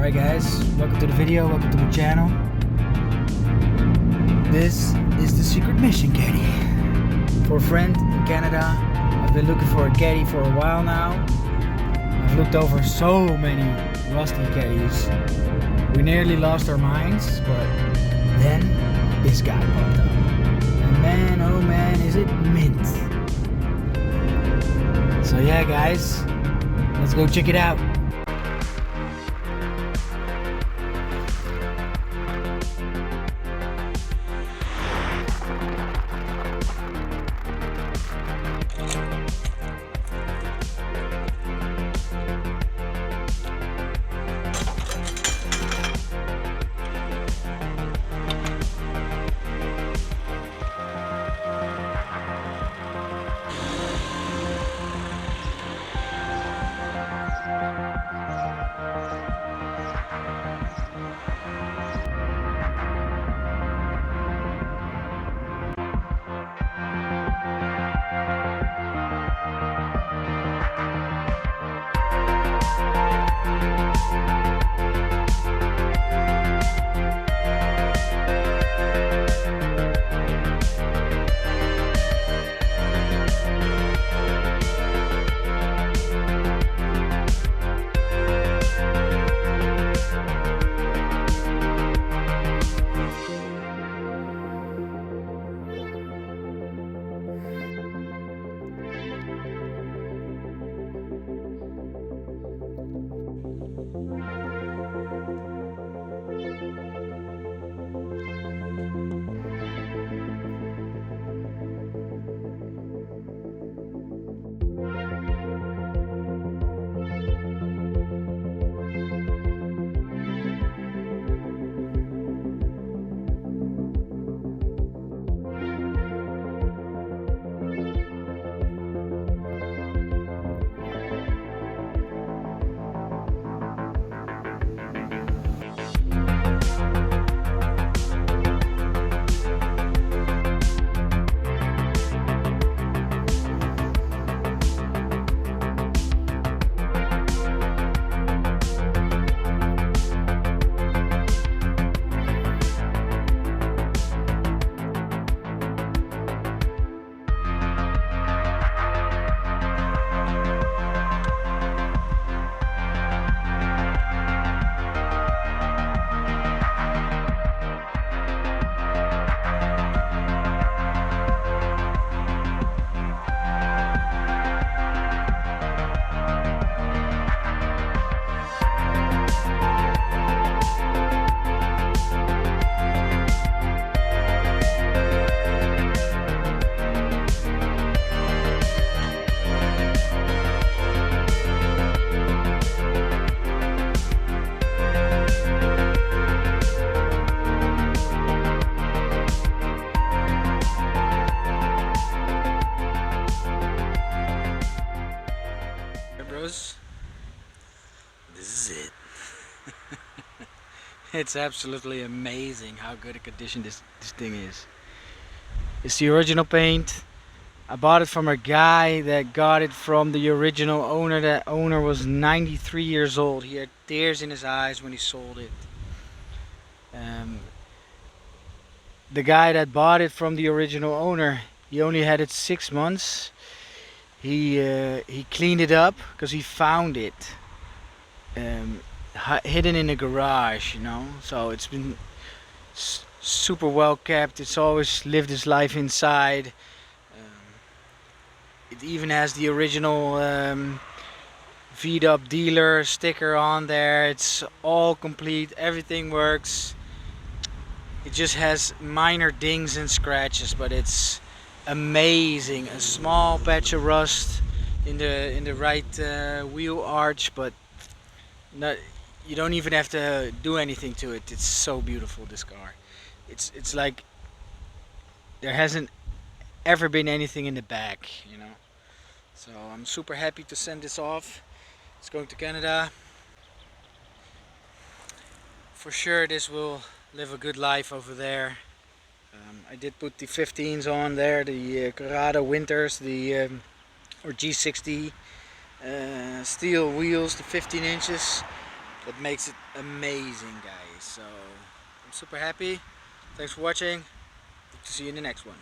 Alright guys, welcome to the video, welcome to my channel. This is the secret mission caddy. For a friend in Canada. I've been looking for a caddy for a while now. I've looked over so many rusty caddies. We nearly lost our minds, but then this guy popped up. And man, oh man, is it mint. So yeah guys, let's go check it out. This is it. It's absolutely amazing how good a condition this thing is. It's the original paint. I bought it from a guy that got it from the original owner. That owner was 93 years old. He had tears in his eyes when he sold it. The guy that bought it from the original owner, he only had it 6 months. He cleaned it up because he found it hidden in a garage, you know. So it's been super well kept. It's always lived its life inside. It even has the original V'd up dealer sticker on there. It's all complete. Everything works. It just has minor dings and scratches, but it's amazing. A small patch of rust in the right wheel arch, but you don't even have to do anything to it. It's so beautiful, this car. It's like there hasn't ever been anything in the back, you know. So I'm super happy to send this off. It's going to Canada. For sure this will live a good life over there. I did put the 15s on there, the Corrado Winters, the or G60 steel wheels, the 15 inches. that makes it amazing, guys. So I'm super happy. Thanks for watching. Hope to see you in the next one.